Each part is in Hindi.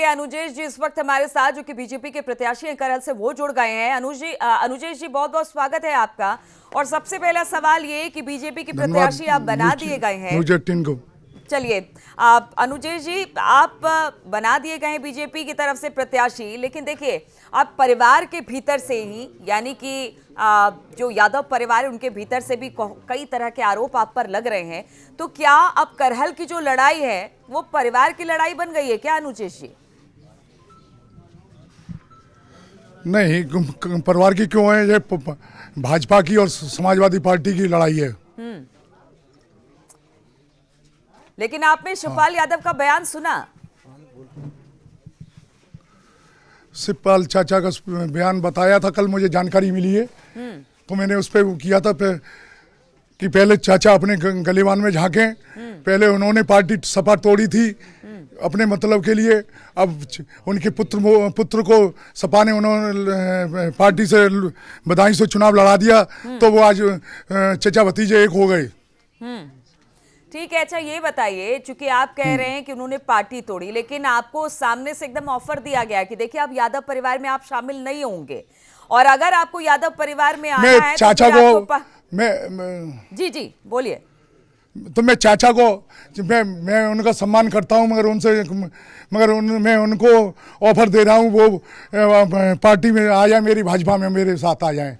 अनुजेश जी इस वक्त हमारे साथ, जो कि बीजेपी के प्रत्याशी हैं करहल से, वो जुड़ गए हैं। अनुजेश जी, बहुत बहुत स्वागत है आपका। और सबसे पहला सवाल ये कि बीजेपी के प्रत्याशी आप बना दिए गए हैं। चलिए, आप अनुजेश जी, आप बना दिए गए हैं बीजेपी की तरफ से प्रत्याशी, लेकिन देखिए आप परिवार के भीतर से ही, यानी कि जो यादव परिवार है उनके भीतर से भी कई तरह के आरोप आप पर लग रहे हैं। तो क्या अब करहल की जो लड़ाई है वो परिवार की लड़ाई बन गई है क्या अनुजेश जी? नहीं, परिवार की क्यों है? ये भाजपा की और समाजवादी पार्टी की लड़ाई है। लेकिन आपने शिवपाल यादव का बयान सुना? शिवपाल चाचा का बयान बताया था, कल मुझे जानकारी मिली है, तो मैंने उस पर किया था कि पहले चाचा अपने गलीबान में झांकें। पहले उन्होंने पार्टी सपा तोड़ी थी अपने मतलब के लिए, अब उनके पुत्र को सपा ने उन्होंने पार्टी से बधाई से चुनाव लड़ा दिया, तो वो आज चचा भतीजे एक हो गए। ठीक है, अच्छा ये बताइए, चूंकि आप कह रहे हैं कि उन्होंने पार्टी तोड़ी, लेकिन आपको सामने से एकदम ऑफर दिया गया कि देखिए आप यादव परिवार में आप शामिल नहीं होंगे, और अगर आपको यादव परिवार में आना है चाचा तो को जी बोलिए। तो मैं चाचा को मैं उनका सम्मान करता हूं, मैं उनको ऑफर दे रहा हूं, वो पार्टी में आ जाए, मेरी भाजपा में मेरे साथ आ जाए।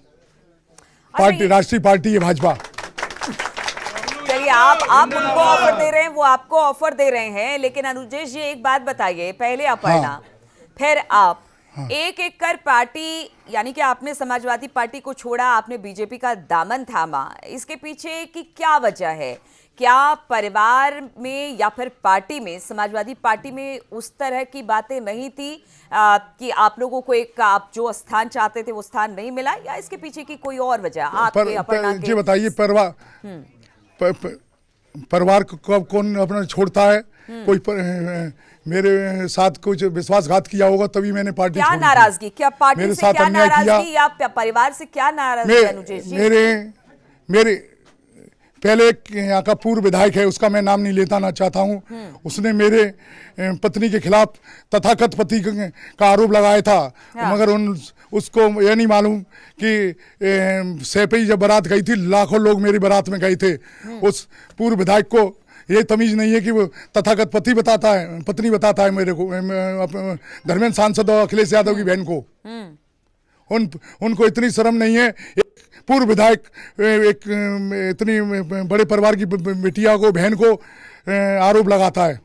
पार्टी राष्ट्रीय पार्टी है भाजपा। चलिए, आप उनको ऑफर दे रहे हैं, वो आपको ऑफर दे रहे हैं, लेकिन अनुजेश जी एक बात बताइए, पहले अपर्णा फिर आप, एक एक कर पार्टी, यानी कि आपने समाजवादी पार्टी को छोड़ा, आपने बीजेपी का दामन थामा, इसके पीछे की क्या वजह है? क्या परिवार में या फिर पार्टी में, समाजवादी पार्टी में उस तरह की बातें नहीं थी कि आप लोगों को एक आप जो स्थान चाहते थे वो स्थान नहीं मिला, या इसके पीछे की कोई और वजह? आपके अपर्णा के बताइए, परिवार को कौन अपना छोड़ता है? कोई मेरे साथ कुछ विश्वासघात किया होगा तभी मैंने पार्टी छोड़ी। क्या नाराजगी? क्या पार्टी से क्या नाराजगी या परिवार से क्या नाराजगी अनुजेश जी? मेरे पहले यहाँ का पूर्व विधायक है, उसका मैं नाम नहीं लेता ना चाहता हूँ, उसने मेरे पत्नी के खिलाफ तथाकथित पति का आरोप लगाया था। मगर उसको यह नहीं मालूम कि सैपई जब बारात गई थी, लाखों लोग मेरी बारात में गए थे। उस पूर्व विधायक को ये तमीज नहीं है कि वो तथाकथित पत्नी बताता है मेरे को, धर्मेंद्र सांसद और अखिलेश यादव की बहन को। उनको इतनी शर्म नहीं है, पूर्व विधायक एक इतनी बड़े परिवार की बिटिया को, बहन को आरोप लगाता है।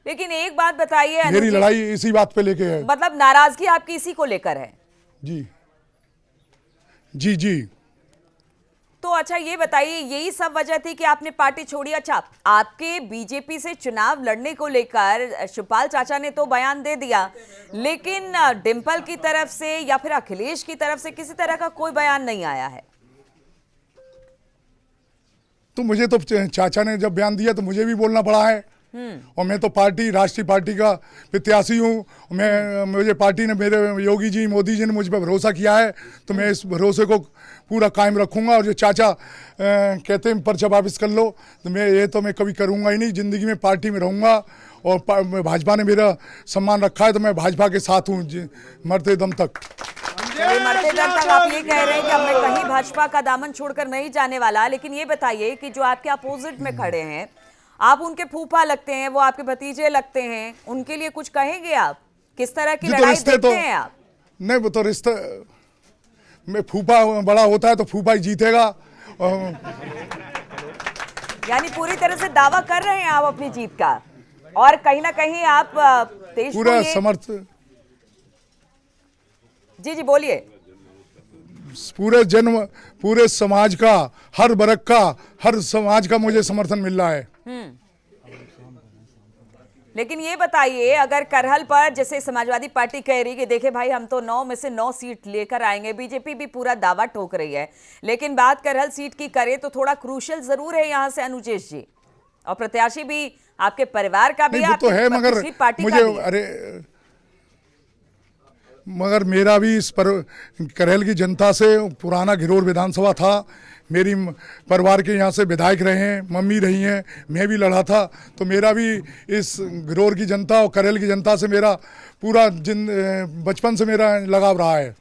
लेकिन एक बात बताइए, मेरी लड़ाई इसी बात पे लेके है। मतलब नाराजगी आपकी इसी को लेकर है? जी। तो अच्छा ये बताइए, यही सब वजह थी कि आपने पार्टी छोड़ी? अच्छा, आपके बीजेपी से चुनाव लड़ने को लेकर शिवपाल चाचा ने तो बयान दे दिया, लेकिन डिंपल की तरफ से या फिर अखिलेश की तरफ से किसी तरह का कोई बयान नहीं आया है। तो मुझे तो चाचा ने जब बयान दिया तो मुझे भी बोलना पड़ा है, और मैं तो राष्ट्रीय पार्टी का प्रत्याशी हूँ। मुझे पार्टी ने, मेरे योगी जी, मोदी जी ने मुझ पर भरोसा किया है, तो मैं इस भरोसे को पूरा कायम रखूंगा। और जो चाचा कहते हैं पर्चा वापस कर लो, तो मैं कभी करूंगा ही नहीं। जिंदगी में पार्टी में रहूंगा, और भाजपा ने मेरा सम्मान रखा है, तो मैं भाजपा के साथ हूँ मरते दम तक। मरते दम तक आप ये कह रहे हैं कि अब मैं कहीं भाजपा का दामन छोड़कर नहीं जाने वाला। लेकिन ये बताइए कि जो आपके अपोजिट में खड़े हैं, आप उनके फूफा लगते हैं, वो आपके भतीजे लगते हैं, उनके लिए कुछ कहेंगे आप? किस तरह की लड़ाई देखते हैं आप? नहीं, वो तो रिश्ता में फूफा बड़ा होता है तो फूफा ही जीतेगा। यानी पूरी तरह से दावा कर रहे हैं आप अपनी जीत का, और कहीं ना कहीं आप देश पूरा समर्थ। जी बोलिए। पूरे समाज का, हर वर्ग का, हर समाज का मुझे समर्थन मिल रहा है। लेकिन ये बताइए, अगर करहल पर जैसे समाजवादी पार्टी कह रही कि देखे भाई हम तो 9 में से 9 सीट लेकर आएंगे, बीजेपी भी पूरा दावा ठोक रही है, लेकिन बात करहल सीट की करें तो थोड़ा क्रूशियल जरूर है यहाँ से अनुजेश जी, और प्रत्याशी भी आपके परिवार का भी, तो है, मगर पार्टी मगर मेरा भी इस पर करहल की जनता से पुराना घिरोर विधानसभा था मेरी परिवार के यहाँ से विधायक रहे हैं, मम्मी रही हैं, मैं भी लड़ा था, तो मेरा भी इस घरोर की जनता और करेल की जनता से मेरा पूरा बचपन से मेरा लगाव रहा है।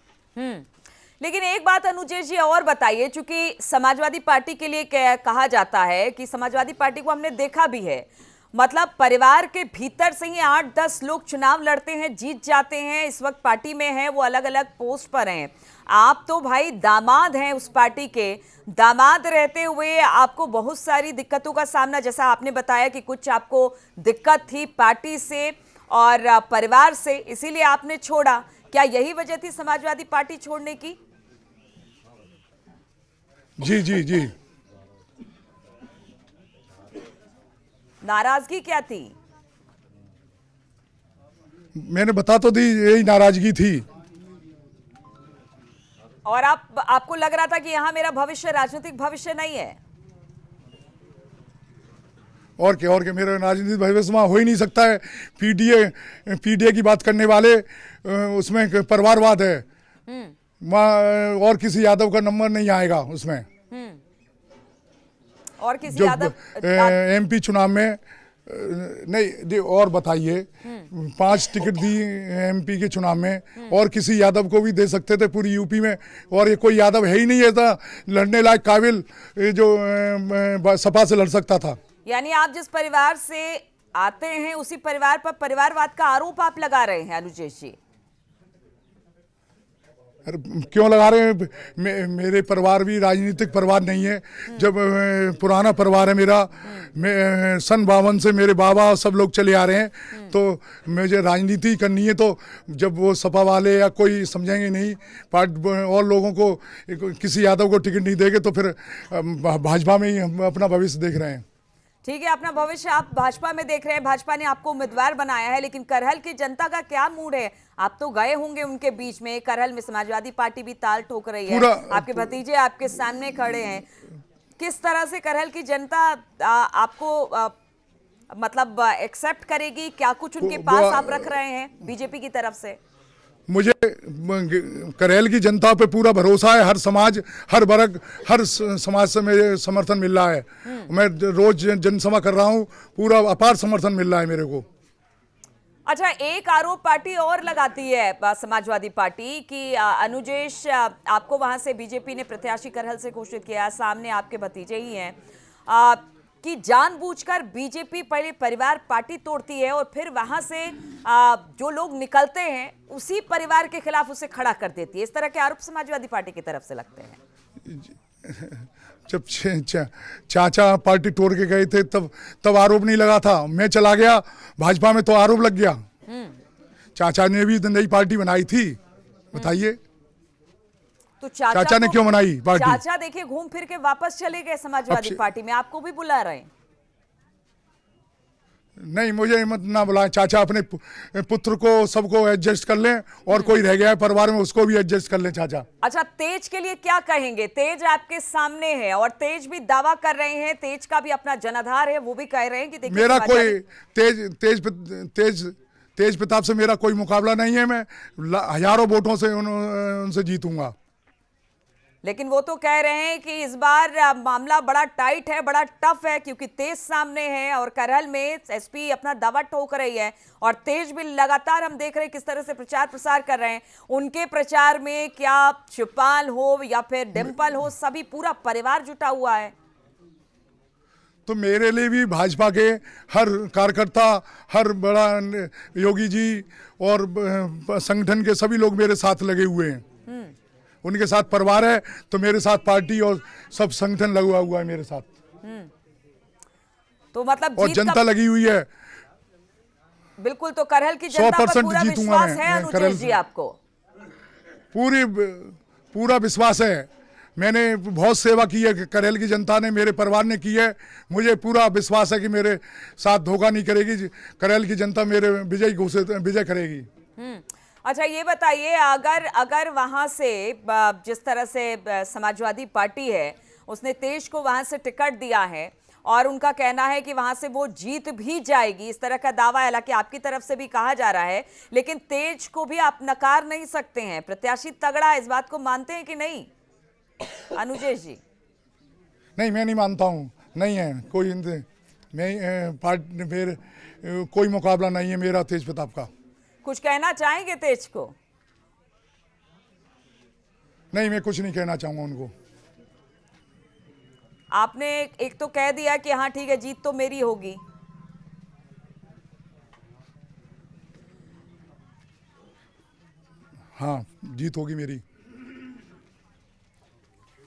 लेकिन एक बात अनुजेश जी और बताइए, चूंकि समाजवादी पार्टी के लिए कहा जाता है कि समाजवादी पार्टी को हमने देखा भी है, मतलब परिवार के भीतर से ही 8-10 लोग चुनाव लड़ते हैं, जीत जाते हैं, इस वक्त पार्टी में हैं, वो अलग अलग पोस्ट पर हैं। आप तो भाई दामाद हैं उस पार्टी के, दामाद रहते हुए आपको बहुत सारी दिक्कतों का सामना, जैसा आपने बताया कि कुछ आपको दिक्कत थी पार्टी से और परिवार से, इसीलिए आपने छोड़ा। क्या यही वजह थी समाजवादी पार्टी छोड़ने की? जी जी जी। नाराजगी क्या थी? मैंने बता तो दी, यही नाराजगी थी। और आपको लग रहा था कि यहाँ मेरा भविष्य, राजनीतिक भविष्य नहीं है? और क्या मेरा राजनीतिक भविष्य वहाँ हो ही नहीं सकता है। पीडीए की बात करने वाले, उसमें परिवारवाद है, वहाँ और किसी यादव का नंबर नहीं आएगा उसमें। और किसी यादव एमपी चुनाव में नहीं। और बताइए, 5 टिकट दी एमपी के चुनाव में, और किसी यादव को भी दे सकते थे पूरी यूपी में, और ये कोई यादव है ही नहीं ऐसा लड़ने लायक काबिल जो सपा से लड़ सकता था। यानी आप जिस परिवार से आते हैं उसी परिवार पर परिवारवाद का आरोप आप लगा रहे हैं अनुजेश जी? क्यों लगा रहे हैं? मेरे परिवार भी राजनीतिक परिवार नहीं है, जब पुराना परिवार है मेरा, सन 52 से मेरे बाबा सब लोग चले आ रहे हैं, तो मुझे राजनीति करनी है, तो जब वो सपा वाले या कोई समझेंगे नहीं, और लोगों को किसी यादव को टिकट नहीं देंगे, तो फिर भाजपा में ही हम अपना भविष्य देख रहे हैं। ठीक है, अपना भविष्य आप भाजपा में देख रहे हैं, भाजपा ने आपको उम्मीदवार बनाया है, लेकिन करहल की जनता का क्या मूड है? आप तो गए होंगे उनके बीच में, करहल में समाजवादी पार्टी भी ताल ठोक रही है, आपके भतीजे आपके सामने खड़े हैं, किस तरह से करहल की जनता आपको मतलब एक्सेप्ट करेगी? क्या कुछ उनके पास आप रख रहे हैं बीजेपी की तरफ से? मुझे करेल की जनता पे पूरा भरोसा है, हर समाज, हर वर्ग, हर समाज से मेरे समर्थन मिल रहा है। मैं रोज जनसभा कर रहा हूँ, पूरा अपार समर्थन मिल रहा है मेरे को। अच्छा, एक आरोप पार्टी और लगाती है समाजवादी पार्टी कि अनुजेश, आपको वहां से बीजेपी ने प्रत्याशी करहल से घोषित किया, सामने आपके भतीजे ही हैं, कि जानबूझकर बीजेपी पहले परिवार पार्टी तोड़ती है और फिर वहां से जो लोग निकलते हैं उसी परिवार के खिलाफ उसे खड़ा कर देती है। इस तरह के आरोप समाजवादी पार्टी की तरफ से लगते हैं। जब चाचा पार्टी तोड़ के गए थे तब आरोप नहीं लगा था, मैं चला गया भाजपा में तो आरोप लग गया। चाचा ने भी नई पार्टी बनाई थी, बताइए तो चाचा ने क्यों बनाई पार्टी? चाचा देखिए घूम फिर के वापस चले गए समाजवादी पार्टी में, आपको भी बुला रहे हैं। नहीं, मुझे मत ना बुलाएं। चाचा अपने पुत्र को सबको एडजस्ट कर लें, और कोई रह गया है परिवार में उसको भी एडजस्ट कर लें चाचा। अच्छा, तेज के लिए क्या कहेंगे? तेज आपके सामने है और तेज भी दावा कर रहे हैं, तेज का भी अपना जनाधार है, वो भी कह रहे हैं कि देखिए मेरा कोई तेज प्रताप से मेरा कोई मुकाबला नहीं है, मैं हजारों वोटों से उनसे जीतूंगा। लेकिन वो तो कह रहे हैं कि इस बार मामला बड़ा टाइट है, बड़ा टफ है, क्योंकि तेज सामने है और करहल में एसपी अपना दावा ठोक रही है और तेज भी लगातार हम देख रहे हैं किस तरह से प्रचार प्रसार कर रहे हैं। उनके प्रचार में क्या शिवपाल हो या फिर डिम्पल हो, सभी पूरा परिवार जुटा हुआ है। तो मेरे लिए भी भाजपा के हर कार्यकर्ता, हर बड़ा योगी जी और संगठन के सभी लोग मेरे साथ लगे हुए हैं। उनके साथ परिवार है, तो मेरे साथ पार्टी और सब संगठन लगा हुआ है मेरे साथ। तो मतलब और जनता लगी हुई है। बिल्कुल, तो करहल की जनता पर पूरा विश्वास है अनुजेश जी आपको? पूरा विश्वास है। मैंने बहुत सेवा की है, करहल की जनता ने, मेरे परिवार ने की है। मुझे पूरा विश्वास है कि मेरे साथ धोखा नहीं करेगी, करहल की जनता मेरे विजय करेगी। अच्छा, ये बताइए, अगर वहां से जिस तरह से समाजवादी पार्टी है उसने तेज को वहां से टिकट दिया है और उनका कहना है कि वहां से वो जीत भी जाएगी, इस तरह का दावा है, हालांकि आपकी तरफ से भी कहा जा रहा है, लेकिन तेज को भी आप नकार नहीं सकते हैं। प्रत्याशी तगड़ा, इस बात को मानते हैं कि नहीं अनुजेश जी? नहीं, मैं नहीं मानता हूँ, नहीं है कोई मैं पार्टी फिर कोई मुकाबला नहीं है मेरा तेज प्रताप का। कुछ कहना चाहेंगे तेज को? नहीं, मैं कुछ नहीं कहना चाहूंगा उनको। आपने एक तो कह दिया कि हाँ ठीक है, जीत तो मेरी होगी। हाँ, जीत होगी मेरी।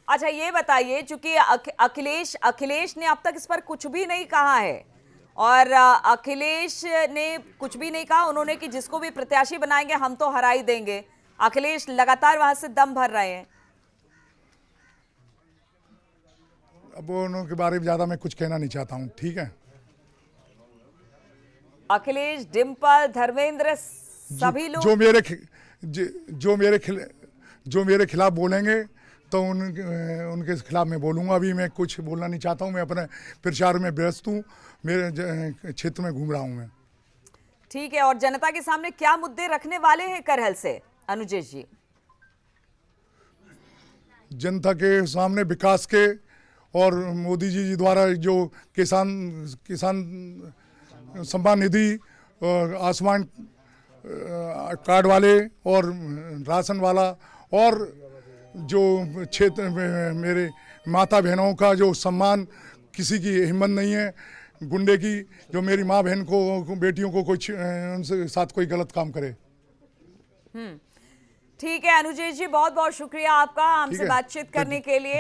अच्छा ये बताइए, चूंकि अखिलेश ने अब तक इस पर कुछ भी नहीं कहा है, और अखिलेश ने कुछ भी नहीं कहा उन्होंने कि जिसको भी प्रत्याशी बनाएंगे हम तो हरा ही देंगे। अखिलेश लगातार वहां से दम भर रहे हैं। अब उनके बारे में ज्यादा मैं कुछ कहना नहीं चाहता हूँ, ठीक है। अखिलेश, डिम्पल, धर्मेंद्र, सभी लोग जो मेरे खिलाफ बोलेंगे तो उनके खिलाफ मैं बोलूंगा। अभी मैं कुछ बोलना नहीं चाहता हूँ, मैं अपने प्रचार में व्यस्त हूँ, मेरे क्षेत्र में घूम रहा हूँ मैं। ठीक है, और जनता के सामने क्या मुद्दे रखने वाले हैं करहल से अनुजेश जी? जनता के सामने विकास के, और मोदी जी द्वारा जो किसान सम्मान निधि, आयुष्मान कार्ड वाले और राशन वाला, और जो क्षेत्र में मेरे माता बहनों का जो सम्मान, किसी की हिम्मत नहीं है गुंडे की जो मेरी माँ बहन को, बेटियों को कोई उनसे साथ कोई गलत काम करे। ठीक है अनुजेश जी, बहुत बहुत शुक्रिया आपका हमसे बातचीत करने के लिए।